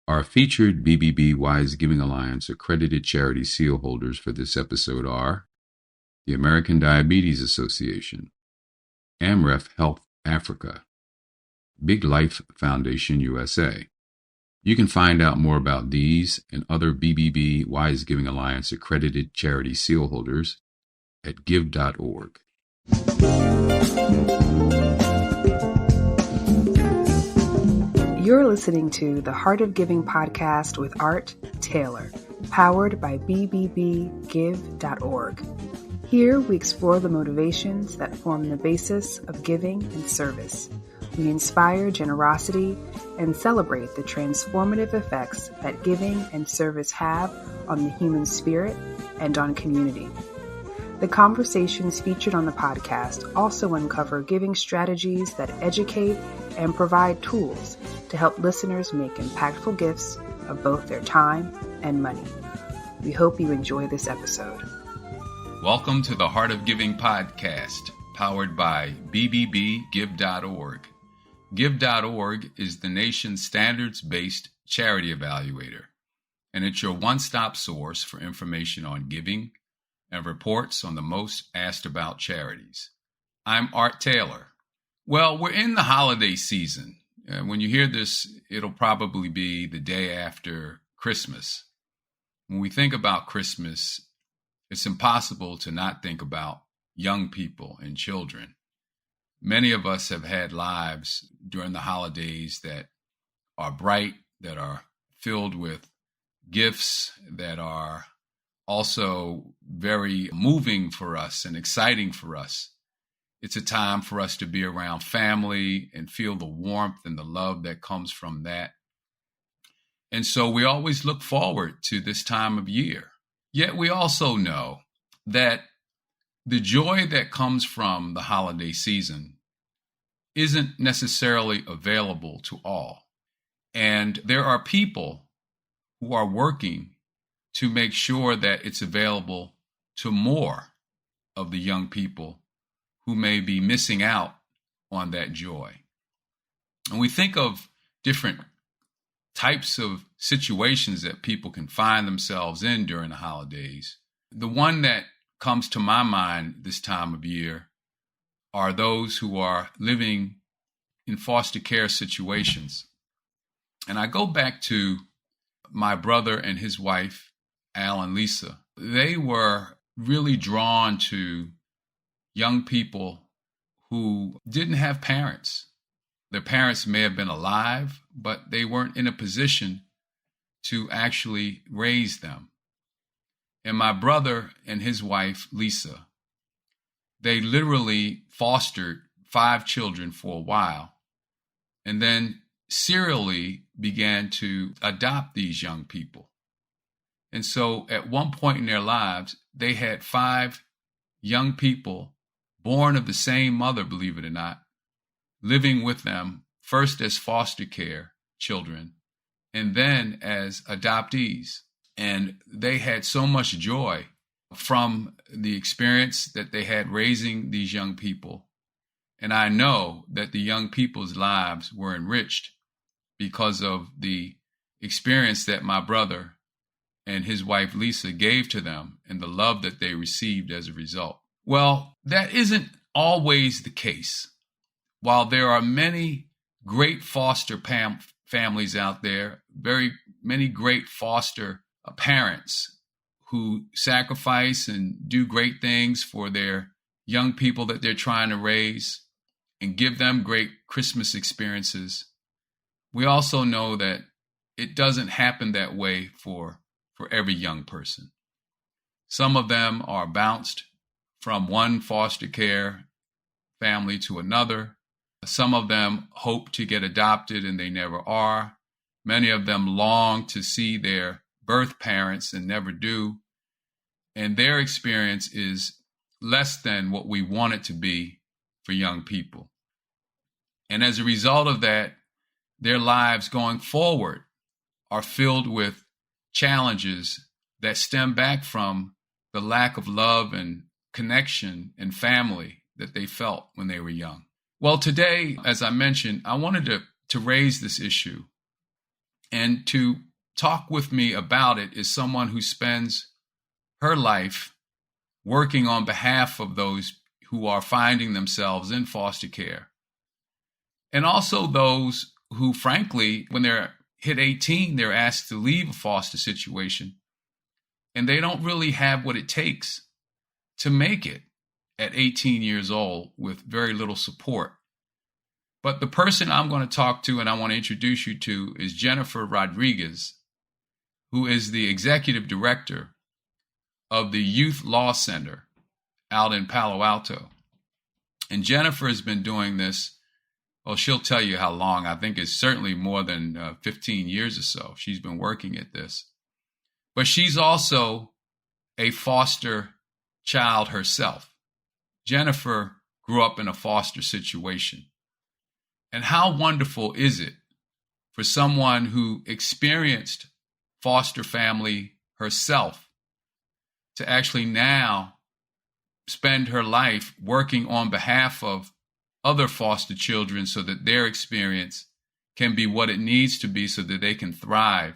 Our featured BBB Wise Giving Alliance accredited charity seal holders for this episode are the American Diabetes Association, AmRef Health Africa, Big Life Foundation USA. You can find out more about these and other BBB Wise Giving Alliance accredited charity seal holders at give.org. You're listening to the Heart of Giving podcast with Art Taylor, powered by bbbgive.org. Here we explore the motivations that form the basis of giving and service. We inspire generosity and celebrate the transformative effects that giving and service have on the human spirit and on community. The conversations featured on the podcast also uncover giving strategies that educate and provide tools to help listeners make impactful gifts of both their time and money. We hope you enjoy this episode. Welcome to the Heart of Giving podcast, powered by bbbgive.org. Give.org is the nation's standards-based charity evaluator, and it's your one-stop source for information on giving and reports on the most asked about charities. I'm Art Taylor. Well, we're in the holiday season. When you hear this, it'll probably be the day after Christmas. When we think about Christmas, it's impossible to not think about young people and children. Many of us have had lives during the holidays that are bright, that are filled with gifts, that are also very moving for us and exciting for us. It's a time for us to be around family and feel the warmth and the love that comes from that. And so we always look forward to this time of year. Yet we also know that the joy that comes from the holiday season isn't necessarily available to all. And there are people who are working to make sure that it's available to more of the young people who may be missing out on that joy. And we think of different types of situations that people can find themselves in during the holidays. The one that comes to my mind this time of year are those who are living in foster care situations. And I go back to my brother and his wife, Al and Lisa. They were really drawn to young people who didn't have parents. Their parents may have been alive, but they weren't in a position to actually raise them. And my brother and his wife, Lisa, they literally fostered 5 children for a while and then serially began to adopt these young people. And so at one point in their lives, they had 5 young people born of the same mother, believe it or not, living with them, first as foster care children, and then as adoptees. And they had so much joy from the experience that they had raising these young people. And I know that the young people's lives were enriched because of the experience that my brother and his wife Lisa gave to them and the love that they received as a result. Well, that isn't always the case. While there are many great foster families out there, very many great foster parents who sacrifice and do great things for their young people that they're trying to raise and give them great Christmas experiences, we also know that it doesn't happen that way for every young person. Some of them are bounced from one foster care family to another. Some of them hope to get adopted and they never are. Many of them long to see their birth parents and never do. And their experience is less than what we want it to be for young people. And as a result of that, their lives going forward are filled with challenges that stem back from the lack of love and connection and family that they felt when they were young. Well, today, as I mentioned, I wanted to raise this issue And to talk with me about it is someone who spends her life working on behalf of those who are finding themselves in foster care. And also those who, frankly, when they're hit 18, they're asked to leave a foster situation, and they don't really have what it takes to make it at 18 years old with very little support. But the person I'm going to talk to and I want to introduce you to is Jennifer Rodriguez, who is the executive director of the Youth Law Center out in Palo Alto. And Jennifer has been doing this, well, she'll tell you how long. I think it's certainly more than 15 years or so. She's been working at this. But she's also a foster child herself. Jennifer grew up in a foster situation. And how wonderful is it for someone who experienced foster family herself to actually now spend her life working on behalf of other foster children so that their experience can be what it needs to be so that they can thrive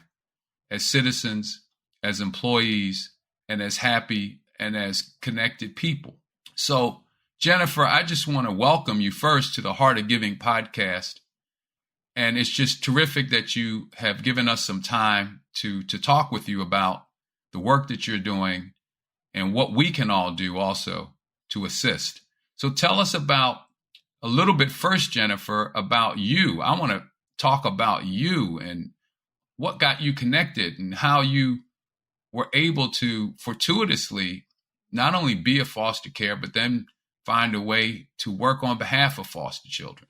as citizens, as employees, and as happy and as connected people. So, Jennifer, I just want to welcome you first to the Heart of Giving podcast. And it's just terrific that you have given us some time to talk with you about the work that you're doing and what we can all do also to assist. So tell us about a little bit first, Jennifer, about you. I want to talk about you and what got you connected and how you were able to fortuitously not only be a foster care, but then find a way to work on behalf of foster children.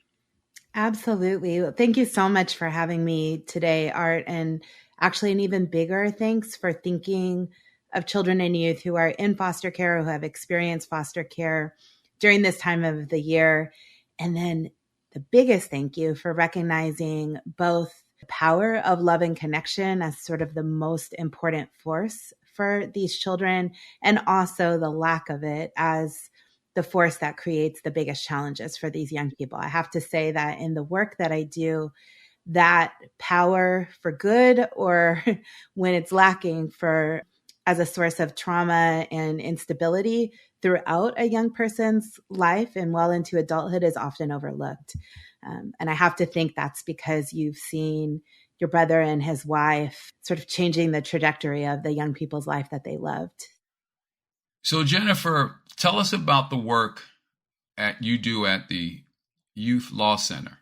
Absolutely. Well, thank you so much for having me today, Art. And actually, an even bigger thanks for thinking of children and youth who are in foster care, who have experienced foster care during this time of the year. And then the biggest thank you for recognizing both the power of love and connection as sort of the most important force for these children, and also the lack of it as the force that creates the biggest challenges for these young people. I have to say that in the work that I do, that power for good or when it's lacking for as a source of trauma and instability throughout a young person's life and well into adulthood is often overlooked. And I have to think that's because you've seen your brother and his wife sort of changing the trajectory of the young people's life that they loved. So Jennifer, tell us about the work you do at the Youth Law Center.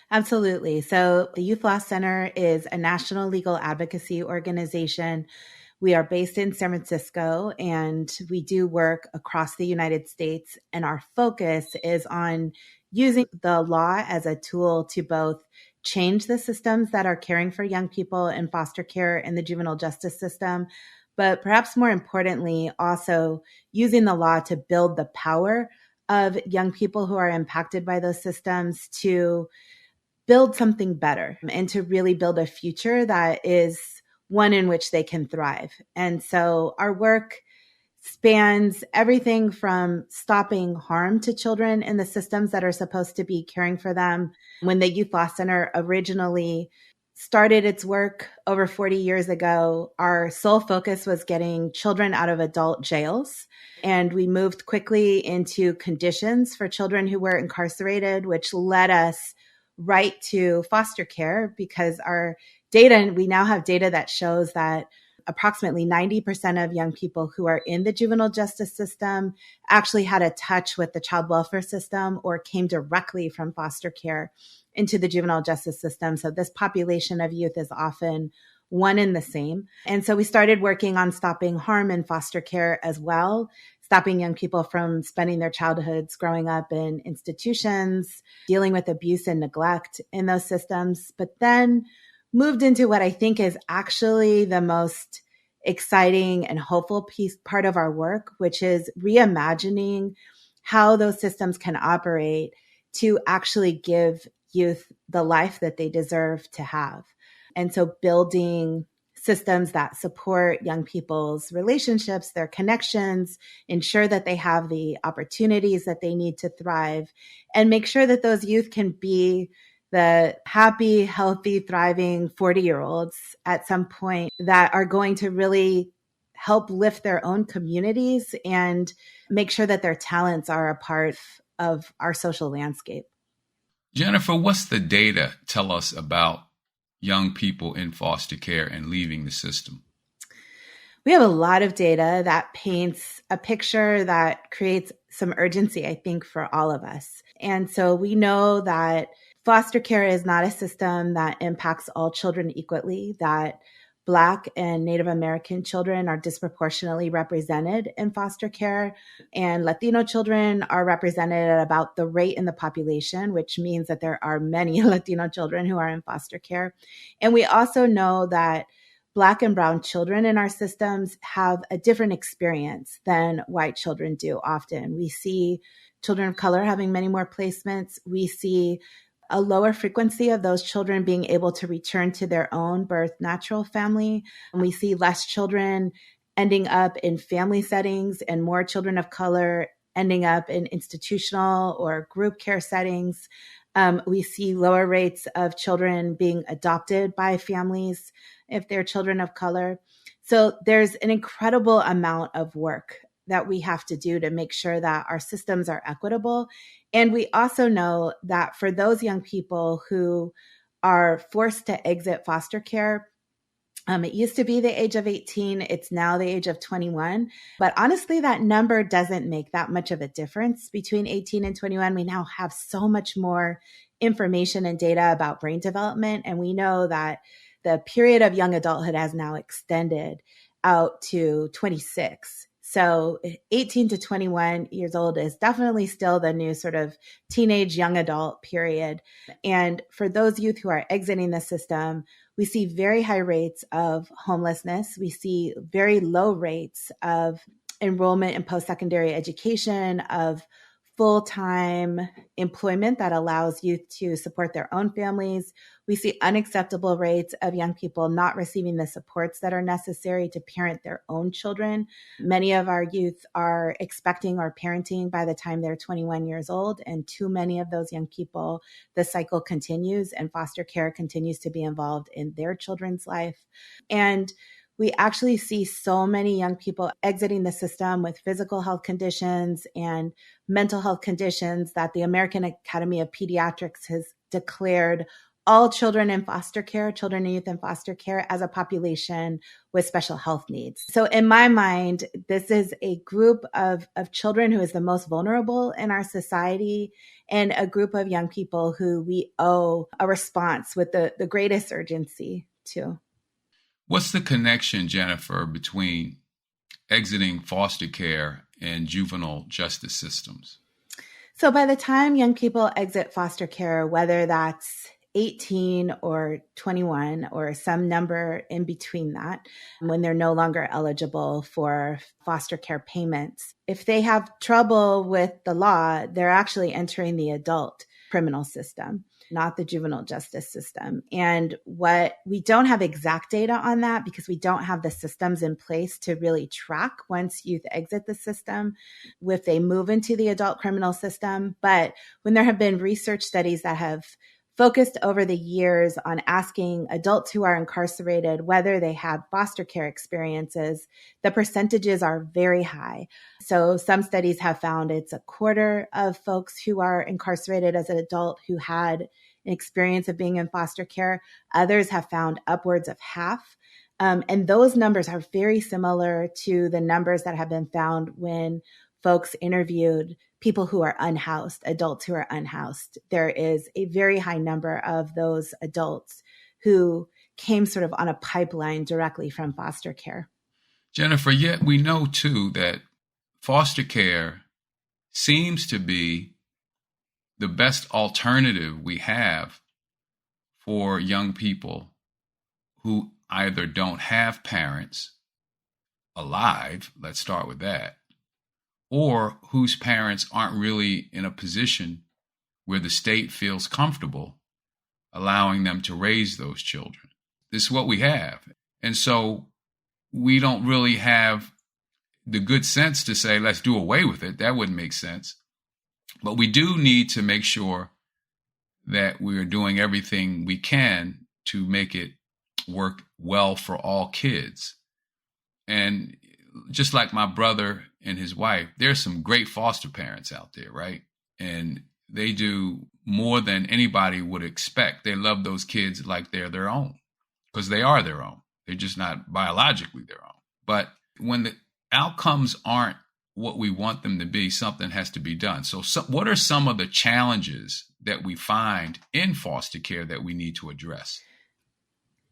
Absolutely. So the Youth Law Center is a national legal advocacy organization. We are based in San Francisco and we do work across the United States. And our focus is on using the law as a tool to both change the systems that are caring for young people in foster care in the juvenile justice system, but perhaps more importantly, also using the law to build the power of young people who are impacted by those systems to build something better and to really build a future that is one in which they can thrive. And so our work spans everything from stopping harm to children in the systems that are supposed to be caring for them. When the Youth Law Center originally started its work over 40 years ago, our sole focus was getting children out of adult jails. And we moved quickly into conditions for children who were incarcerated, which led us right to foster care because our data, we now have data that shows that approximately 90% of young people who are in the juvenile justice system actually had a touch with the child welfare system or came directly from foster care into the juvenile justice system. So this population of youth is often one and the same. And so we started working on stopping harm in foster care as well, stopping young people from spending their childhoods growing up in institutions, dealing with abuse and neglect in those systems, but then moved into what I think is actually the most exciting and hopeful part of our work, which is reimagining how those systems can operate to actually give youth the life that they deserve to have. And so building systems that support young people's relationships, their connections, ensure that they have the opportunities that they need to thrive, and make sure that those youth can be the happy, healthy, thriving 40-year-olds at some point that are going to really help lift their own communities and make sure that their talents are a part of our social landscape. Jennifer, what's the data tell us about young people in foster care and leaving the system? We have a lot of data that paints a picture that creates some urgency, I think, for all of us. And so we know that foster care is not a system that impacts all children equally, that Black and Native American children are disproportionately represented in foster care, and Latino children are represented at about the rate in the population, which means that there are many Latino children who are in foster care. And we also know that Black and brown children in our systems have a different experience than white children do often. We see children of color having many more placements. We see a lower frequency of those children being able to return to their own birth natural family. And we see less children ending up in family settings and more children of color ending up in institutional or group care settings. We see lower rates of children being adopted by families if they're children of color. So there's an incredible amount of work that we have to do to make sure that our systems are equitable. And we also know that for those young people who are forced to exit foster care, it used to be the age of 18. It's now the age of 21. But honestly, that number doesn't make that much of a difference between 18 and 21. We now have so much more information and data about brain development. And we know that the period of young adulthood has now extended out to 26. So 18 to 21 years old is definitely still the new sort of teenage young adult period. And for those youth who are exiting the system, we see very high rates of homelessness. We see very low rates of enrollment in post-secondary education, of full-time employment that allows youth to support their own families. We see unacceptable rates of young people not receiving the supports that are necessary to parent their own children. Many of our youth are expecting or parenting by the time they're 21 years old, and too many of those young people, the cycle continues and foster care continues to be involved in their children's life. And we actually see so many young people exiting the system with physical health conditions and mental health conditions that the American Academy of Pediatrics has declared all children in foster care, children and youth in foster care, as a population with special health needs. So in my mind, this is a group of children who is the most vulnerable in our society, and a group of young people who we owe a response with the greatest urgency to. What's the connection, Jennifer, between exiting foster care and juvenile justice systems? So by the time young people exit foster care, whether that's 18 or 21 or some number in between that, when they're no longer eligible for foster care payments, if they have trouble with the law, they're actually entering the adult criminal system, not the juvenile justice system. And what we don't have exact data on that because we don't have the systems in place to really track once youth exit the system, if they move into the adult criminal system. But when there have been research studies that have focused over the years on asking adults who are incarcerated whether they had foster care experiences, the percentages are very high. So some studies have found it's a quarter of folks who are incarcerated as an adult who had an experience of being in foster care. Others have found upwards of half. And those numbers are very similar to the numbers that have been found when folks interviewed people who are unhoused, adults who are unhoused. There is a very high number of those adults who came sort of on a pipeline directly from foster care. Jennifer, yet we know too that foster care seems to be the best alternative we have for young people who either don't have parents alive, let's start with that, or whose parents aren't really in a position where the state feels comfortable allowing them to raise those children. This is what we have. And so we don't really have the good sense to say, let's do away with it. That wouldn't make sense. But we do need to make sure that we are doing everything we can to make it work well for all kids. And just like my brother and his wife, there's some great foster parents out there, right? And they do more than anybody would expect. They love those kids like they're their own, because they are their own. They're just not biologically their own. But when the outcomes aren't what we want them to be, something has to be done. So what are some of the challenges that we find in foster care that we need to address?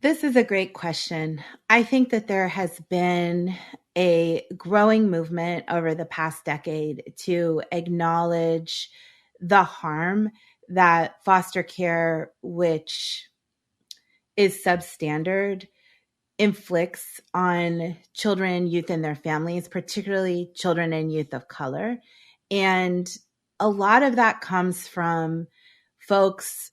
This is a great question. I think that there has been a growing movement over the past decade to acknowledge the harm that foster care, which is substandard, inflicts on children, youth, and their families, particularly children and youth of color. And a lot of that comes from folks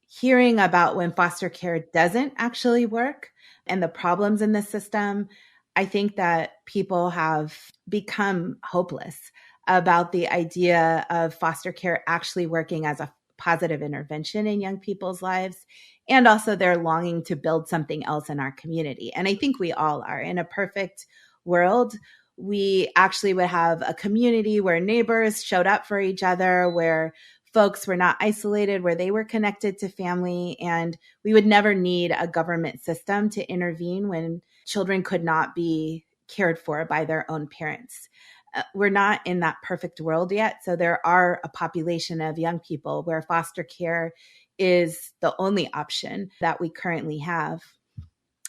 hearing about when foster care doesn't actually work and the problems in the system. I think that people have become hopeless about the idea of foster care actually working as a positive intervention in young people's lives, and also they're longing to build something else in our community. And I think we all are. In a perfect world, we actually would have a community where neighbors showed up for each other, where folks were not isolated, where they were connected to family, and we would never need a government system to intervene when children could not be cared for by their own parents. We're not in that perfect world yet. So there are a population of young people where foster care is the only option that we currently have.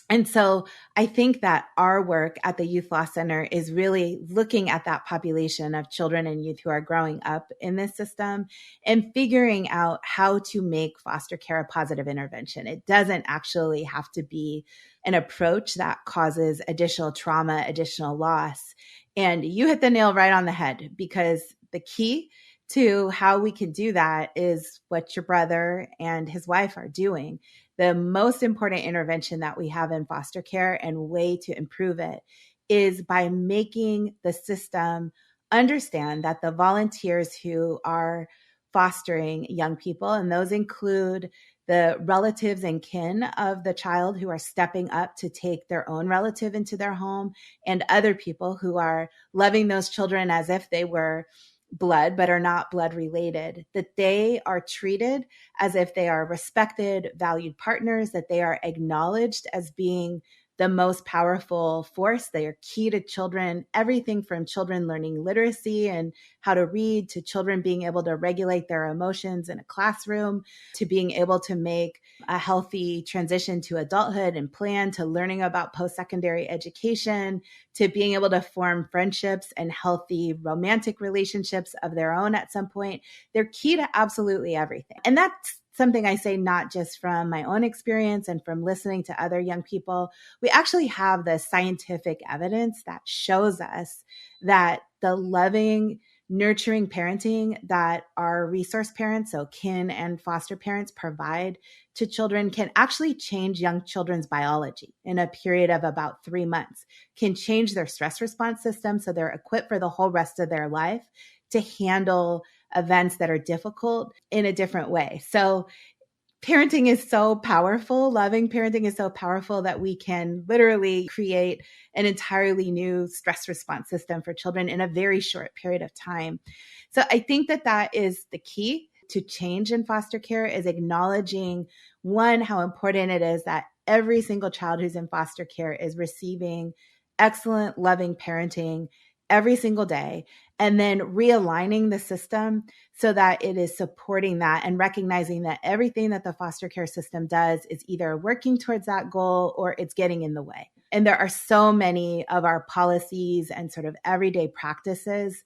And so I think that our work at the Youth Law Center is really looking at that population of children and youth who are growing up in this system and figuring out how to make foster care a positive intervention. It doesn't actually have to be an approach that causes additional trauma, additional loss. And you hit the nail right on the head, because the key to how we can do that is what your brother and his wife are doing. The most important intervention that we have in foster care and way to improve it is by making the system understand that the volunteers who are fostering young people, and those include the relatives and kin of the child who are stepping up to take their own relative into their home, and other people who are loving those children as if they were blood but are not blood related, that they are treated as if they are respected, valued partners, that they are acknowledged as being the most powerful force. They are key to children, everything from children learning literacy and how to read, to children being able to regulate their emotions in a classroom, to being able to make a healthy transition to adulthood and plan, to learning about post-secondary education, to being able to form friendships and healthy romantic relationships of their own at some point. They're key to absolutely everything. And that's something I say not just from my own experience and from listening to other young people. We actually have the scientific evidence that shows us that the loving, nurturing parenting that our resource parents, so kin and foster parents, provide to children can actually change young children's biology in a period of about 3 months, can change their stress response system so they're equipped for the whole rest of their life to handle events that are difficult in a different way. So parenting is so powerful. Loving parenting is so powerful that we can literally create an entirely new stress response system for children in a very short period of time. So I think that that is the key to change in foster care, is acknowledging, one, how important it is that every single child who's in foster care is receiving excellent, loving parenting every single day, and then realigning the system so that it is supporting that and recognizing that everything that the foster care system does is either working towards that goal or it's getting in the way. And there are so many of our policies and sort of everyday practices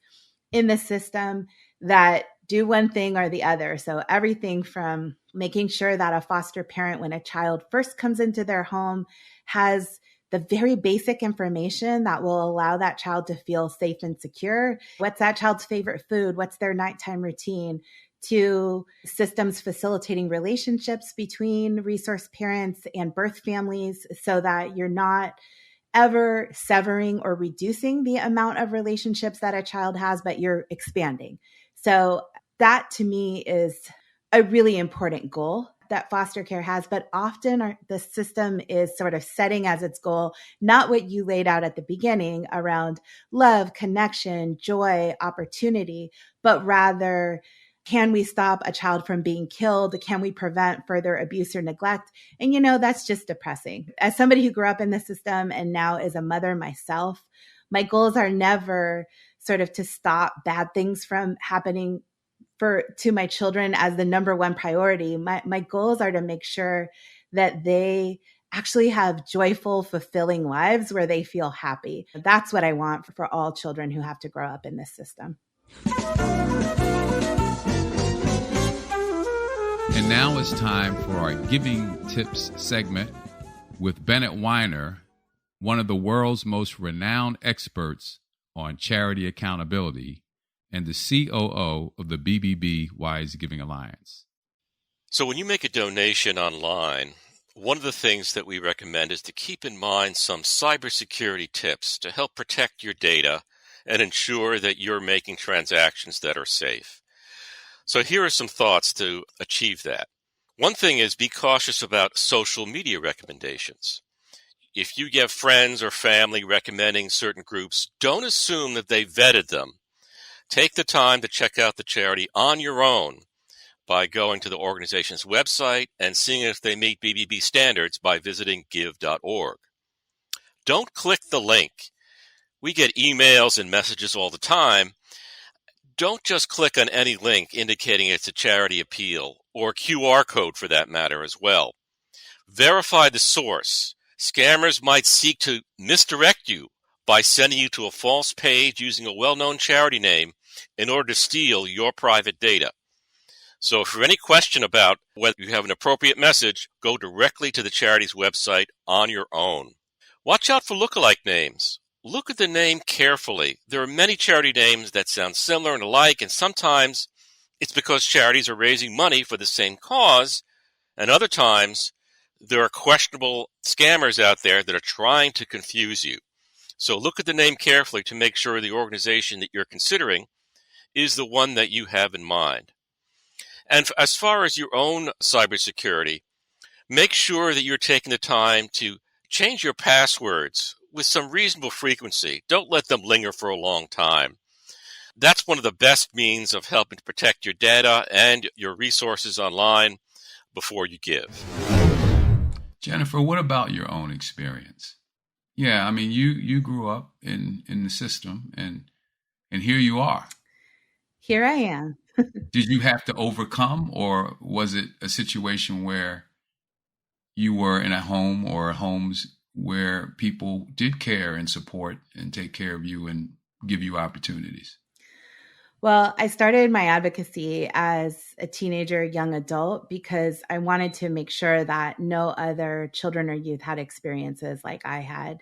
in the system that do one thing or the other. So everything from making sure that a foster parent, when a child first comes into their home, has the very basic information that will allow that child to feel safe and secure. What's that child's favorite food? What's their nighttime routine? To systems facilitating relationships between resource parents and birth families so that you're not ever severing or reducing the amount of relationships that a child has, but you're expanding. So that to me is a really important goal that foster care has, but often the system is sort of setting as its goal, not what you laid out at the beginning around love, connection, joy, opportunity, but rather, can we stop a child from being killed? Can we prevent further abuse or neglect? And, that's just depressing. As somebody who grew up in the system and now is a mother myself, my goals are never sort of to stop bad things from happening to my children as the number one priority. My goals are to make sure that they actually have joyful, fulfilling lives where they feel happy. That's what I want for all children who have to grow up in this system. And now it's time for our Giving Tips segment with Bennett Weiner, one of the world's most renowned experts on charity accountability and the COO of the BBB Wise Giving Alliance. So when you make a donation online, one of the things that we recommend is to keep in mind some cybersecurity tips to help protect your data and ensure that you're making transactions that are safe. So here are some thoughts to achieve that. One thing is be cautious about social media recommendations. If you get friends or family recommending certain groups, don't assume that they vetted them. Take the time to check out the charity on your own by going to the organization's website and seeing if they meet BBB standards by visiting give.org. Don't click the link. We get emails and messages all the time. Don't just click on any link indicating it's a charity appeal or QR code for that matter as well. Verify the source. Scammers might seek to misdirect you by sending you to a false page using a well-known charity name in order to steal your private data. So for any question about whether you have an appropriate message, go directly to the charity's website on your own. Watch out for lookalike names. Look at the name carefully. There are many charity names that sound similar and alike, and sometimes it's because charities are raising money for the same cause, and other times there are questionable scammers out there that are trying to confuse you. So look at the name carefully to make sure the organization that you're considering is the one that you have in mind. And as far as your own cybersecurity, make sure that you're taking the time to change your passwords with some reasonable frequency. Don't let them linger for a long time. That's one of the best means of helping to protect your data and your resources online before you give. Jennifer, what about your own experience? Yeah, I mean, you grew up in the system, and here you are. Here I am. Did you have to overcome, or was it a situation where you were in a home or homes where people did care and support and take care of you and give you opportunities? Well, I started my advocacy as a teenager, young adult, because I wanted to make sure that no other children or youth had experiences like I had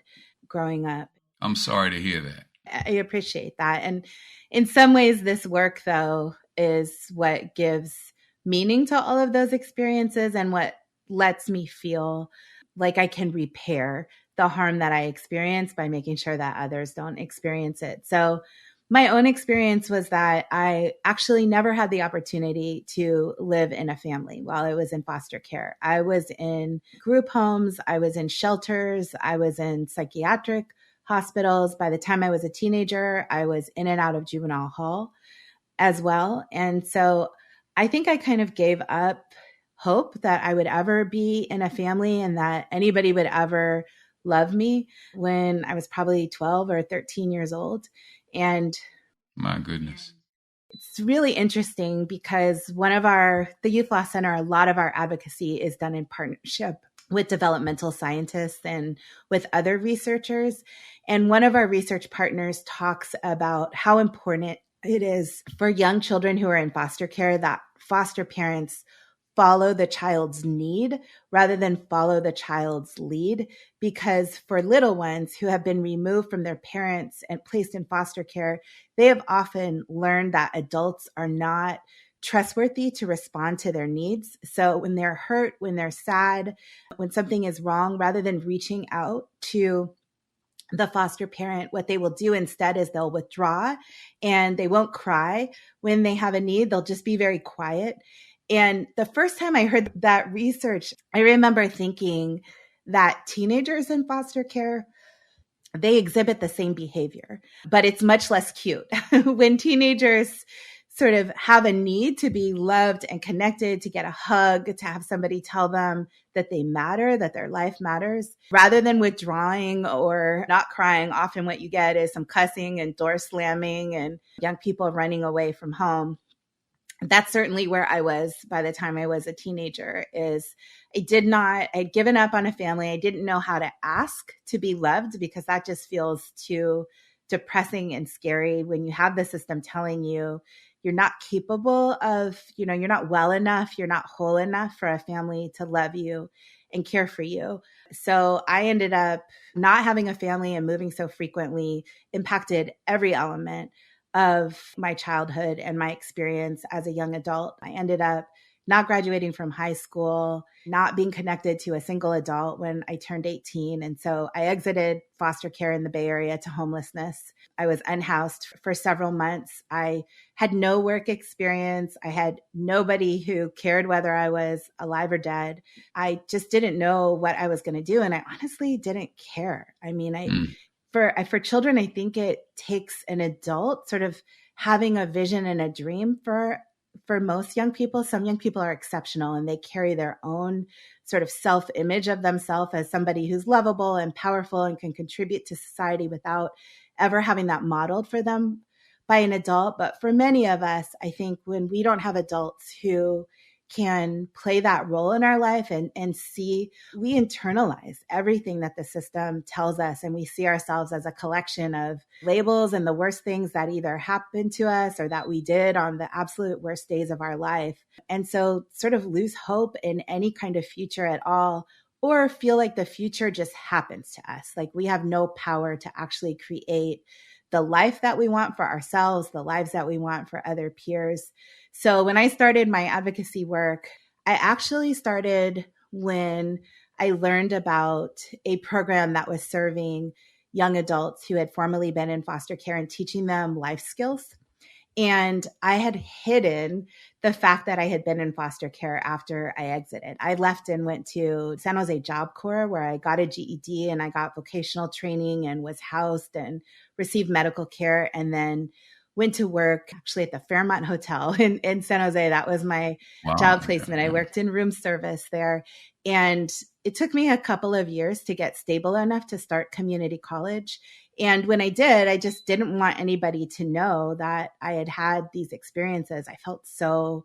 growing up. I'm sorry to hear that. I appreciate that. And in some ways, this work, though, is what gives meaning to all of those experiences and what lets me feel like I can repair the harm that I experience by making sure that others don't experience it. So my own experience was that I actually never had the opportunity to live in a family while I was in foster care. I was in group homes, I was in shelters, I was in psychiatric hospitals. By the time I was a teenager, I was in and out of juvenile hall as well. And so I think I kind of gave up hope that I would ever be in a family and that anybody would ever love me when I was probably 12 or 13 years old. And my goodness, it's really interesting because the Youth Law Center, a lot of our advocacy is done in partnership with developmental scientists and with other researchers. And one of our research partners talks about how important it is for young children who are in foster care that foster parents follow the child's need rather than follow the child's lead. Because for little ones who have been removed from their parents and placed in foster care, they have often learned that adults are not trustworthy to respond to their needs. So when they're hurt, when they're sad, when something is wrong, rather than reaching out to the foster parent, what they will do instead is they'll withdraw and they won't cry when they have a need. They'll just be very quiet. And the first time I heard that research, I remember thinking that teenagers in foster care, they exhibit the same behavior, but it's much less cute. When teenagers sort of have a need to be loved and connected, to get a hug, to have somebody tell them that they matter, that their life matters, rather than withdrawing or not crying, often what you get is some cussing and door slamming and young people running away from home. That's certainly where I was by the time I was a teenager. I'd given up on a family. I didn't know how to ask to be loved, because that just feels too depressing and scary when you have the system telling you you're not capable of, you're not well enough, you're not whole enough for a family to love you and care for you. So I ended up not having a family, and moving so frequently impacted every element of my childhood and my experience as a young adult. I ended up not graduating from high school, not being connected to a single adult when I turned 18. And so I exited foster care in the Bay Area to homelessness. I was unhoused for several months. I had no work experience. I had nobody who cared whether I was alive or dead. I just didn't know what I was going to do. And I honestly didn't care. I mean, for children, I think it takes an adult sort of having a vision and a dream for most young people. Some young people are exceptional, and they carry their own sort of self-image of themselves as somebody who's lovable and powerful and can contribute to society without ever having that modeled for them by an adult. But for many of us, I think when we don't have adults who can play that role in our life and see, we internalize everything that the system tells us, and we see ourselves as a collection of labels and the worst things that either happened to us or that we did on the absolute worst days of our life. And so sort of lose hope in any kind of future at all, or feel like the future just happens to us. Like we have no power to actually create the life that we want for ourselves, the lives that we want for other peers. So when I started my advocacy work, I actually started when I learned about a program that was serving young adults who had formerly been in foster care and teaching them life skills. And I had hidden the fact that I had been in foster care after I exited. I left and went to San Jose Job Corps, where I got a GED and I got vocational training and was housed and received medical care, and then went to work actually at the Fairmont Hotel in San Jose. That was my job placement. I worked in room service there. And it took me a couple of years to get stable enough to start community college. And when I did, I just didn't want anybody to know that I had had these experiences. I felt so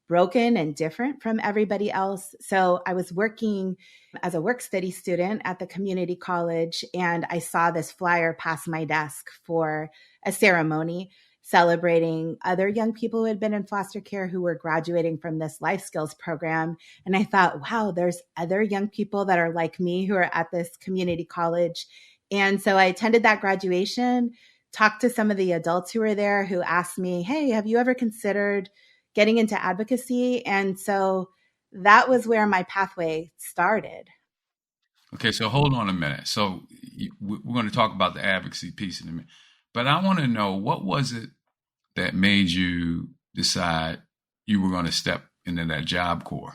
broken and different from everybody else. So I was working as a work study student at the community college, and I saw this flyer pass my desk for a ceremony celebrating other young people who had been in foster care who were graduating from this life skills program. And I thought, wow, there's other young people that are like me who are at this community college. And so I attended that graduation, talked to some of the adults who were there, who asked me, hey, have you ever considered getting into advocacy? And so that was where my pathway started. Okay, so hold on a minute. So we're going to talk about the advocacy piece in a minute. But I want to know, what was it that made you decide you were going to step into that Job Corps?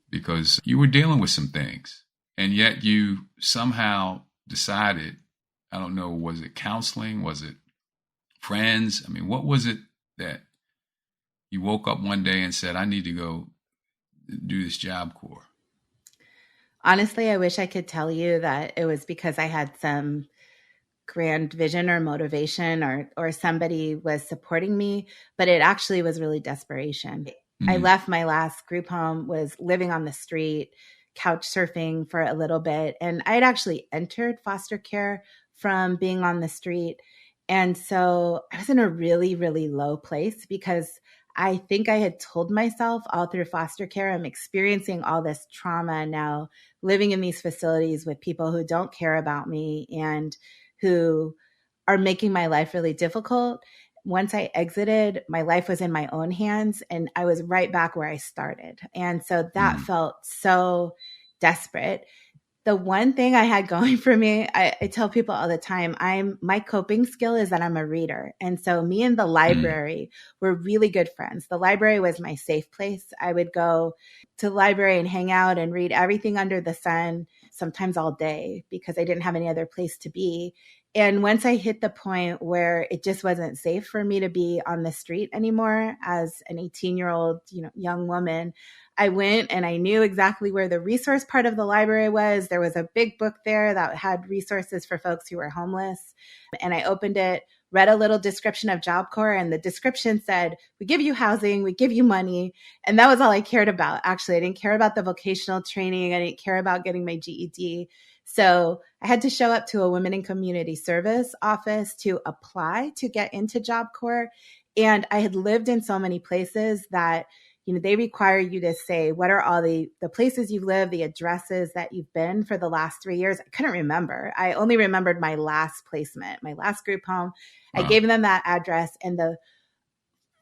Because you were dealing with some things, and yet you somehow decided, I don't know, was it counseling? Was it friends? I mean, what was it that you woke up one day and said, I need to go do this Job Corps? Honestly, I wish I could tell you that it was because I had some grand vision or motivation or somebody was supporting me, but it actually was really desperation. Mm-hmm. I left my last group home, was living on the street, couch surfing for a little bit. And I'd actually entered foster care from being on the street. And so I was in a really, really low place, because I think I had told myself all through foster care, I'm experiencing all this trauma now, living in these facilities with people who don't care about me and who are making my life really difficult. Once I exited, my life was in my own hands, and I was right back where I started. And so that felt so desperate. The one thing I had going for me, I tell people all the time, my coping skill is that I'm a reader. And so me and the library were really good friends. The library was my safe place. I would go to the library and hang out and read everything under the sun, sometimes all day, because I didn't have any other place to be. And once I hit the point where it just wasn't safe for me to be on the street anymore as an 18-year-old, young woman, I went and I knew exactly where the resource part of the library was. There was a big book there that had resources for folks who were homeless. And I opened it, read a little description of Job Corps, and the description said, we give you housing, we give you money. And that was all I cared about. Actually, I didn't care about the vocational training. I didn't care about getting my GED. So I had to show up to a Women in Community Service office to apply to get into Job Corps. And I had lived in so many places that they require you to say, what are all the places you've lived, the addresses that you've been for the last 3 years? I couldn't remember. I only remembered my last placement, my last group home. Wow. I gave them that address, and the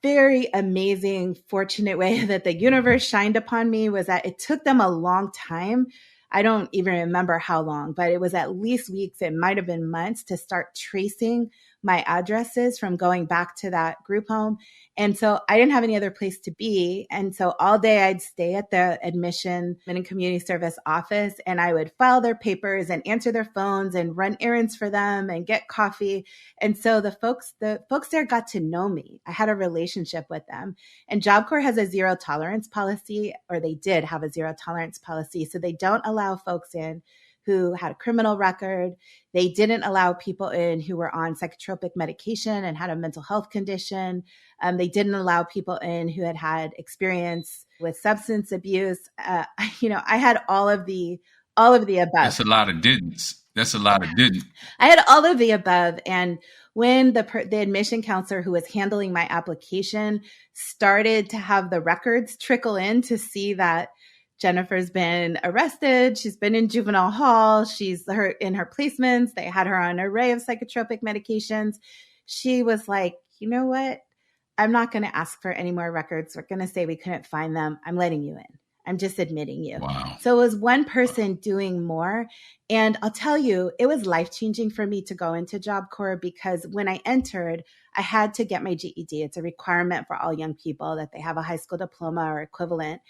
very amazing, fortunate way that the universe shined upon me was that it took them a long time. I don't even remember how long, but it was at least weeks. It might have been months to start tracing my addresses from going back to that group home. And so I didn't have any other place to be. And so all day I'd stay at the admission and community service office, and I would file their papers and answer their phones and run errands for them and get coffee. And so the folks there got to know me. I had a relationship with them. And Job Corps has a zero tolerance policy, or they did have a zero tolerance policy. So they don't allow folks in who had a criminal record. They didn't allow people in who were on psychotropic medication and had a mental health condition. They didn't allow people in who had experience with substance abuse. I had all of the above. That's a lot of didn'ts. I had all of the above. And when the admission counselor who was handling my application started to have the records trickle in to see that Jennifer's been arrested, she's been in juvenile hall, she's in her placements, they had her on an array of psychotropic medications, she was like, you know what? I'm not going to ask for any more records. We're going to say we couldn't find them. I'm letting you in. I'm just admitting you. Wow. So it was one person doing more. And I'll tell you, it was life-changing for me to go into Job Corps, because when I entered, I had to get my GED. It's a requirement for all young people that they have a high school diploma or equivalent.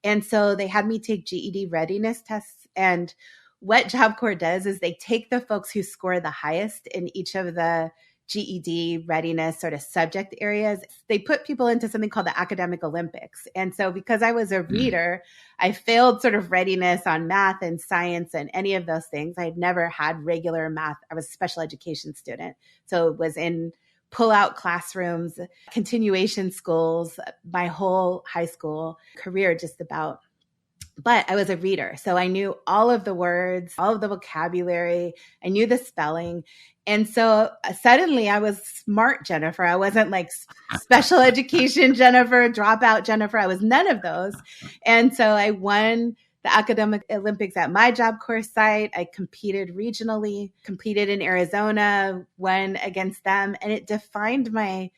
And so they had me take GED readiness tests. And what Job Corps does is they take the folks who score the highest in each of the GED readiness sort of subject areas. They put people into something called the Academic Olympics. And so because I was a reader, I failed sort of readiness on math and science and any of those things. I had never had regular math. I was a special education student. So it was in pull-out classrooms, continuation schools, my whole high school career just about. But I was a reader. So I knew all of the words, all of the vocabulary. I knew the spelling. And so suddenly I was smart Jennifer. I wasn't like special education Jennifer, dropout Jennifer. I was none of those. And so I won the Academic Olympics at my Job Corps site. I competed regionally, competed in Arizona, won against them. And it defined my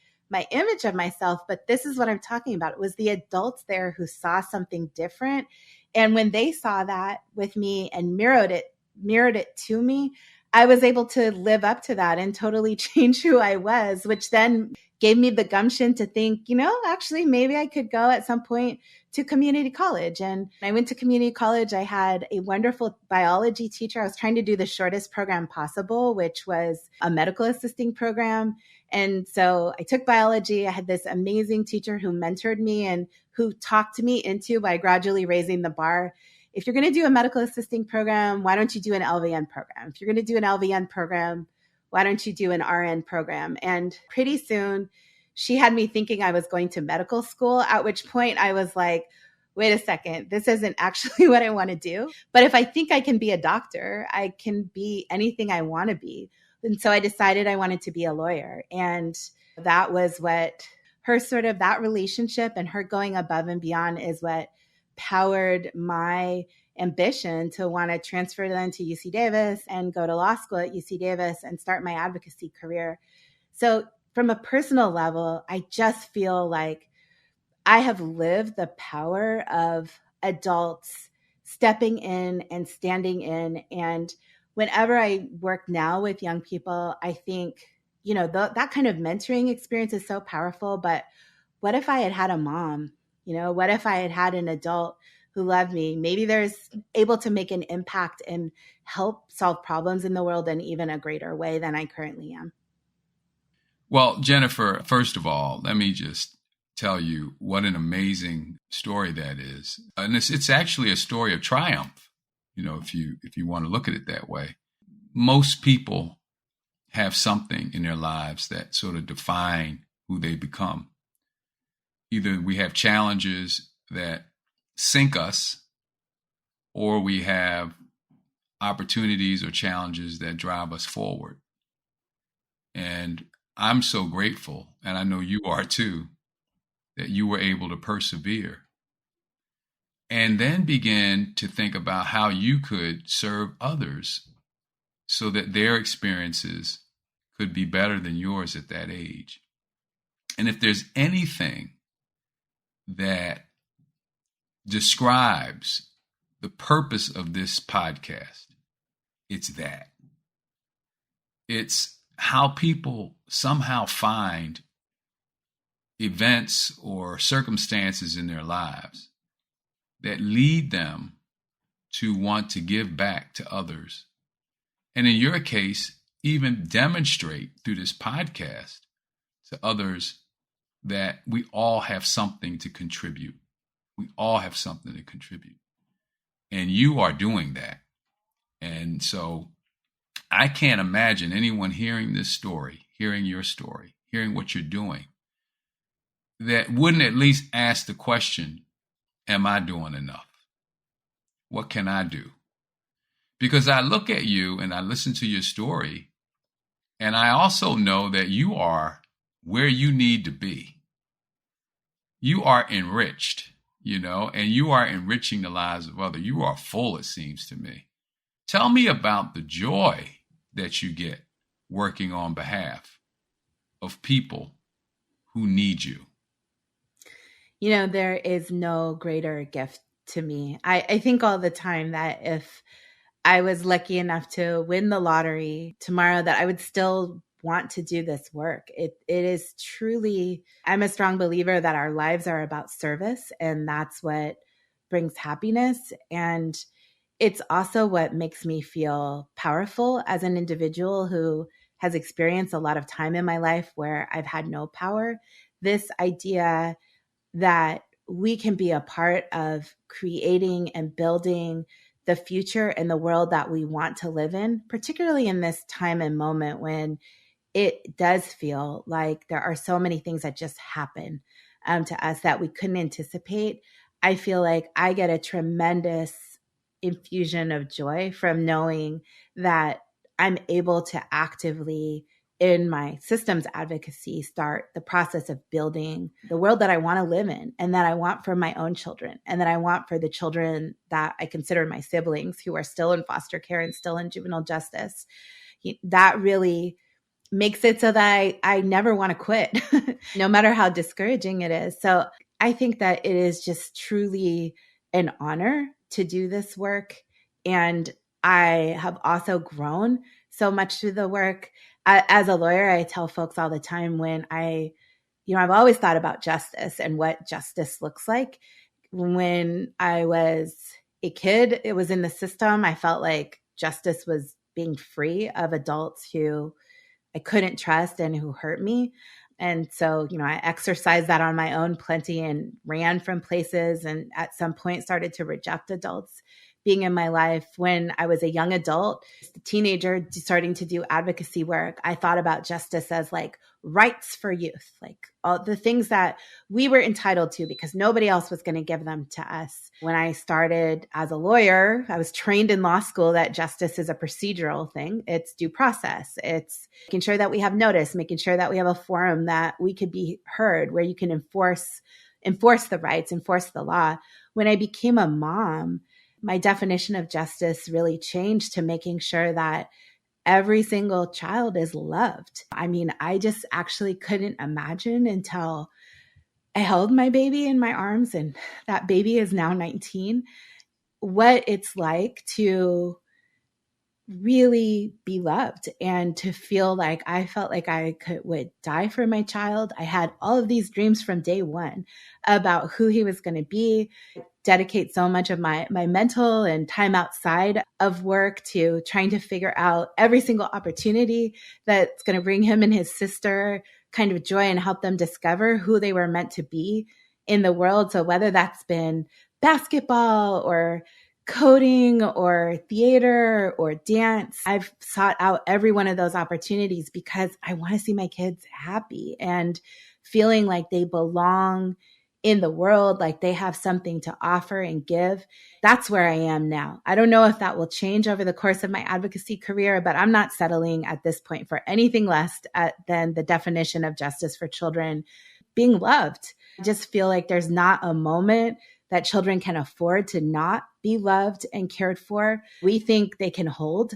image of myself. But this is what I'm talking about. It was the adults there who saw something different. And when they saw that with me and mirrored it to me, I was able to live up to that and totally change who I was, which then gave me the gumption to think, actually, maybe I could go at some point to community college. And I went to community college. I had a wonderful biology teacher. I was trying to do the shortest program possible, which was a medical assisting program. And so I took biology. I had this amazing teacher who mentored me and who talked me into, by gradually raising the bar, if you're going to do a medical assisting program, why don't you do an LVN program? If you're going to do an LVN program, why don't you do an RN program? And pretty soon she had me thinking I was going to medical school, at which point I was like, wait a second, this isn't actually what I want to do. But if I think I can be a doctor, I can be anything I want to be. And so I decided I wanted to be a lawyer. And that was what her sort of that relationship and her going above and beyond is what powered my ambition to want to transfer then to UC Davis and go to law school at UC Davis and start my advocacy career. So from a personal level, I just feel like I have lived the power of adults stepping in and standing in. And whenever I work now with young people, I think, that kind of mentoring experience is so powerful. But what if I had had a mom? What if I had had an adult who loved me? Maybe there's able to make an impact and help solve problems in the world in even a greater way than I currently am. Well, Jennifer, first of all, let me just tell you what an amazing story that is. And it's actually a story of triumph, if you want to look at it that way. Most people have something in their lives that sort of define who they become. Either we have challenges that sink us, or we have opportunities or challenges that drive us forward. And I'm so grateful, and I know you are too, that you were able to persevere and then begin to think about how you could serve others so that their experiences could be better than yours at that age. And if there's anything that describes the purpose of this podcast, it's that. It's how people somehow find events or circumstances in their lives that lead them to want to give back to others. And in your case, even demonstrate through this podcast to others that we all have something to contribute. We all have something to contribute. And you are doing that. And so I can't imagine anyone hearing this story, hearing your story, hearing what you're doing, that wouldn't at least ask the question, am I doing enough? What can I do? Because I look at you and I listen to your story, and I also know that you are where you need to be. You are enriched, and you are enriching the lives of others. You are full, it seems to me. Tell me about the joy that you get working on behalf of people who need you. There is no greater gift to me. I think all the time that if I was lucky enough to win the lottery tomorrow, that I would still want to do this work. It is truly, I'm a strong believer that our lives are about service, and that's what brings happiness. And it's also what makes me feel powerful as an individual who has experienced a lot of time in my life where I've had no power. This idea that we can be a part of creating and building the future and the world that we want to live in, particularly in this time and moment when it does feel like there are so many things that just happen to us that we couldn't anticipate. I feel like I get a tremendous infusion of joy from knowing that I'm able to actively, in my systems advocacy, start the process of building the world that I want to live in and that I want for my own children and that I want for the children that I consider my siblings who are still in foster care and still in juvenile justice. That really makes it so that I never want to quit, no matter how discouraging it is. So I think that it is just truly an honor to do this work. And I have also grown so much through the work. As a lawyer, I tell folks all the time when I've always thought about justice and what justice looks like. When I was a kid, it was in the system. I felt like justice was being free of adults who I couldn't trust and who hurt me. And so, I exercised that on my own plenty and ran from places, and at some point started to reject adults being in my life. When I was a young adult, a teenager starting to do advocacy work, I thought about justice as like rights for youth, like all the things that we were entitled to because nobody else was going to give them to us. When I started as a lawyer, I was trained in law school that justice is a procedural thing. It's due process. It's making sure that we have notice, making sure that we have a forum that we could be heard, where you can enforce the rights, enforce the law. When I became a mom, my definition of justice really changed to making sure that every single child is loved. I mean, I just actually couldn't imagine until I held my baby in my arms, and that baby is now 19. what it's like to really be loved and to feel like I felt like would die for my child. I had all of these dreams from day one about who he was going to be, dedicate so much of my mental and time outside of work to trying to figure out every single opportunity that's going to bring him and his sister kind of joy and help them discover who they were meant to be in the world. So whether that's been basketball or coding or theater or dance, I've sought out every one of those opportunities because I want to see my kids happy and feeling like they belong in the world, like they have something to offer and give. That's where I am now. I don't know if that will change over the course of my advocacy career, but I'm not settling at this point for anything less than the definition of justice for children being loved. I just feel like there's not a moment that children can afford to not be loved and cared for. We think they can hold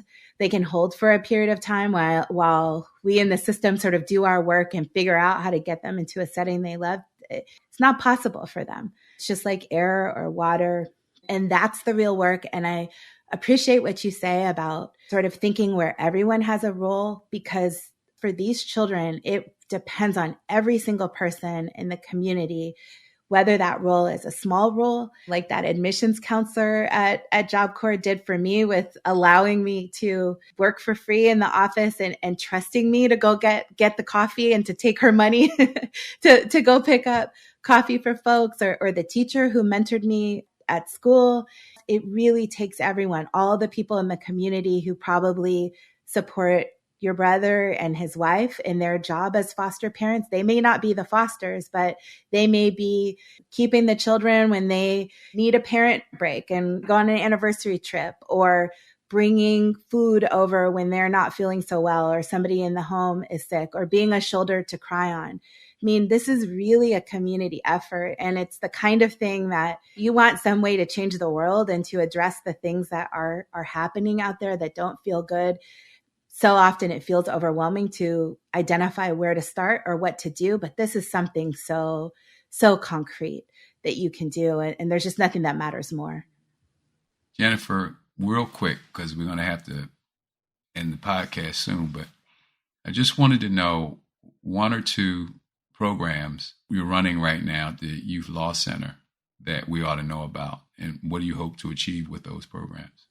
for a period of time while we in the system sort of do our work and figure out how to get them into a setting they love. It's not possible for them. It's just like air or water. And that's the real work. And I appreciate what you say about sort of thinking where everyone has a role, because for these children, it depends on every single person in the community, whether that role is a small role, like that admissions counselor at Job Corps did for me with allowing me to work for free in the office and trusting me to go get the coffee and to take her money to go pick up coffee for folks, or the teacher who mentored me at school. It really takes everyone, all the people in the community who probably support your brother and his wife in their job as foster parents. They may not be the fosters, but they may be keeping the children when they need a parent break and go on an anniversary trip, or bringing food over when they're not feeling so well, or somebody in the home is sick, or being a shoulder to cry on. I mean, this is really a community effort, and it's the kind of thing that you want some way to change the world and to address the things that are happening out there that don't feel good. So often it feels overwhelming to identify where to start or what to do, but this is something so concrete that you can do, and there's just nothing that matters more. Jennifer, real quick, because we're going to have to end the podcast soon, but I just wanted to know one or two programs we're running right now at the Youth Law Center that we ought to know about, and what do you hope to achieve with those programs?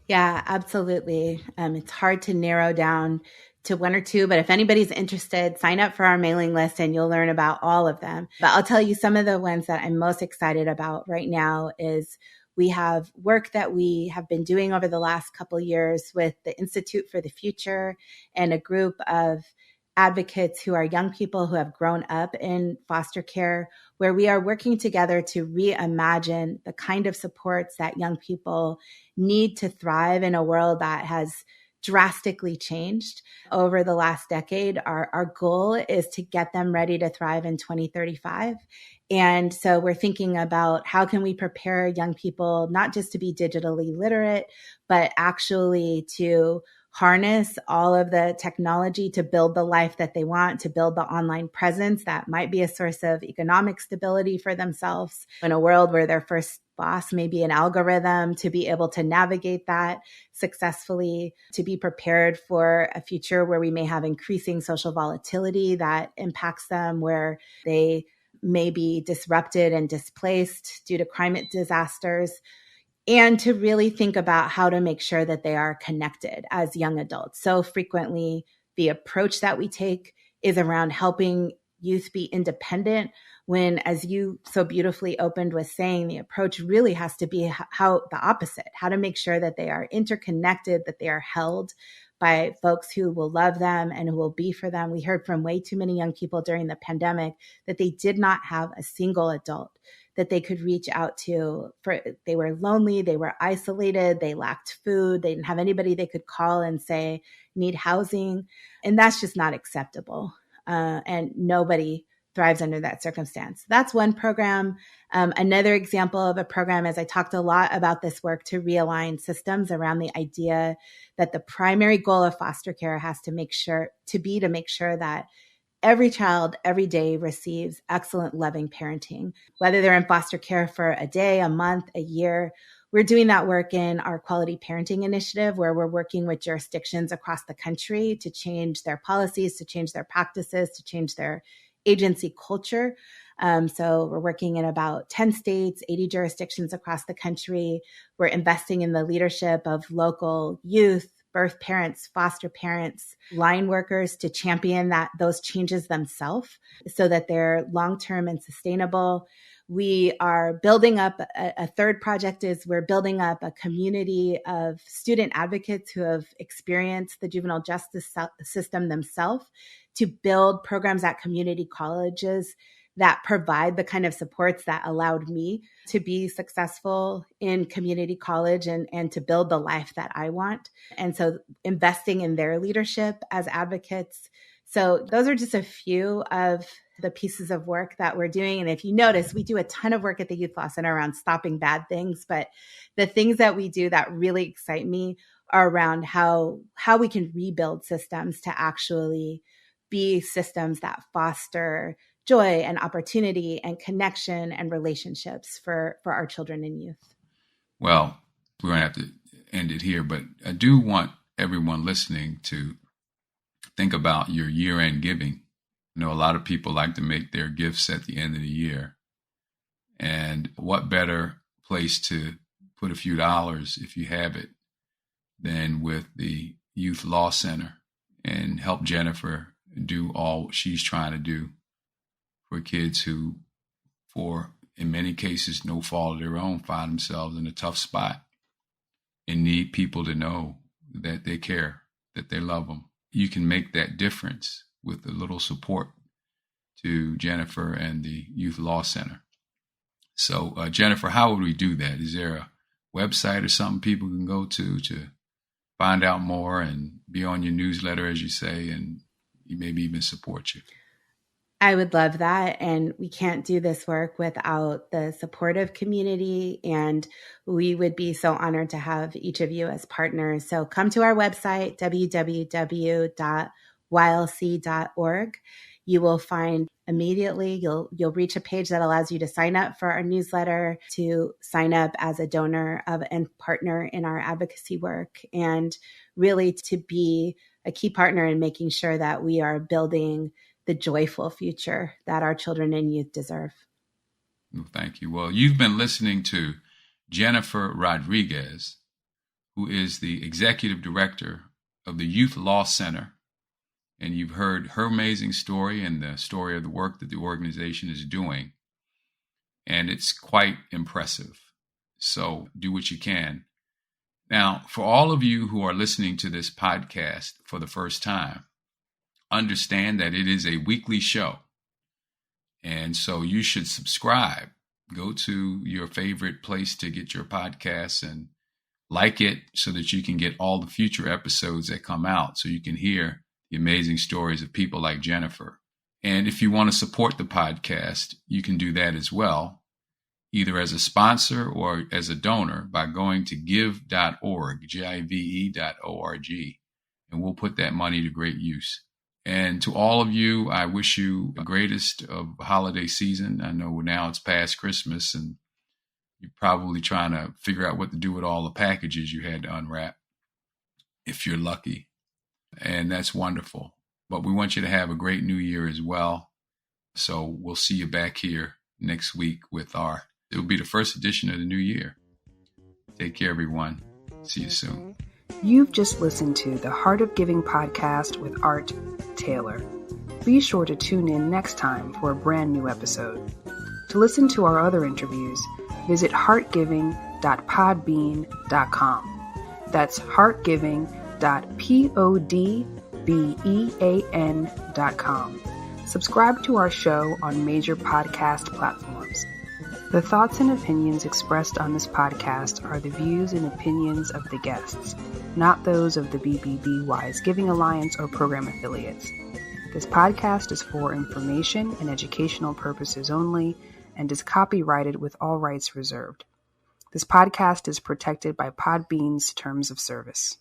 Yeah, absolutely. It's hard to narrow down to one or two, but if anybody's interested, sign up for our mailing list and you'll learn about all of them. But I'll tell you some of the ones that I'm most excited about right now is we have work that we have been doing over the last couple of years with the Institute for the Future and a group of advocates who are young people who have grown up in foster care, where we are working together to reimagine the kind of supports that young people need to thrive in a world that has drastically changed over the last decade. Our goal is to get them ready to thrive in 2035. And so we're thinking about how can we prepare young people not just to be digitally literate, but actually to harness all of the technology to build the life that they want, to build the online presence that might be a source of economic stability for themselves in a world where their first boss may be an algorithm, to be able to navigate that successfully, to be prepared for a future where we may have increasing social volatility that impacts them, where they may be disrupted and displaced due to climate disasters, and to really think about how to make sure that they are connected as young adults. So frequently, the approach that we take is around helping youth be independent, when, as you so beautifully opened with saying, the approach really has to be how the opposite, how to make sure that they are interconnected, that they are held by folks who will love them and who will be for them. We heard from way too many young people during the pandemic that they did not have a single adult that they could reach out to. They were lonely, they were isolated, they lacked food, they didn't have anybody they could call and say, need housing. And that's just not acceptable. And nobody thrives under that circumstance. That's one program. Another example of a program is I talked a lot about this work to realign systems around the idea that the primary goal of foster care has to make sure that every child every day receives excellent, loving parenting, whether they're in foster care for a day, a month, a year. we're doing that work in our quality parenting initiative, where we're working with jurisdictions across the country to change their policies, to change their practices, to change their agency culture. So we're working in about 10 states, 80 jurisdictions across the country. We're investing in the leadership of local youth, birth parents, foster parents, line workers to champion those changes themselves so that they're long-term and sustainable. We are building up a third project is we're building up a community of student advocates who have experienced the juvenile justice system themselves to build programs at community colleges that provide the kind of supports that allowed me to be successful in community college and to build the life that I want. And so investing in their leadership as advocates. So those are just a few of the pieces of work that we're doing. And if you notice, we do a ton of work at the Youth Law Center around stopping bad things. But the things that we do that really excite me are around how we can rebuild systems to actually be systems that foster joy and opportunity and connection and relationships for our children and youth. Well, we're going to have to end it here, but I do want everyone listening to think about your year-end giving. I know a lot of people like to make their gifts at the end of the year. And what better place to put a few dollars, if you have it, than with the Youth Law Center and help Jennifer do all she's trying to do for kids who, for in many cases, no fault of their own, find themselves in a tough spot and need people to know that they care, that they love them. You can make that difference with a little support to Jennifer and the Youth Law Center. So, Jennifer, how would we do that? Is there a website or something people can go to find out more and be on your newsletter, as you say, and maybe even support you? I would love that. And we can't do this work without the supportive community. And we would be so honored to have each of you as partners. So come to our website, www.ylc.org. You will find immediately, you'll reach a page that allows you to sign up for our newsletter, to sign up as a donor and partner in our advocacy work, and really to be a key partner in making sure that we are building the joyful future that our children and youth deserve. Well, thank you. Well, you've been listening to Jennifer Rodriguez, who is the executive director of the Youth Law Center. And you've heard her amazing story and the story of the work that the organization is doing. And it's quite impressive. So do what you can. Now, for all of you who are listening to this podcast for the first time, understand that it is a weekly show. And so you should subscribe. Go to your favorite place to get your podcasts and like it so that you can get all the future episodes that come out, so you can hear the amazing stories of people like Jennifer. And if you want to support the podcast, you can do that as well, either as a sponsor or as a donor by going to give.org, give.org, and we'll put that money to great use. And to all of you, I wish you the greatest of holiday season. I know now it's past Christmas and you're probably trying to figure out what to do with all the packages you had to unwrap, if you're lucky. And that's wonderful. But we want you to have a great new year as well. So we'll see you back here next week with it'll be the first edition of the new year. Take care, everyone. See you soon. You've just listened to the Heart of Giving podcast with Art Taylor. Be sure to tune in next time for a brand new episode. To listen to our other interviews, visit heartgiving.podbean.com. That's heartgiving.podbean.com. Subscribe to our show on major podcast platforms. The thoughts and opinions expressed on this podcast are the views and opinions of the guests, not those of the BBB Wise Giving Alliance or program affiliates. This podcast is for information and educational purposes only and is copyrighted with all rights reserved. This podcast is protected by Podbean's terms of service.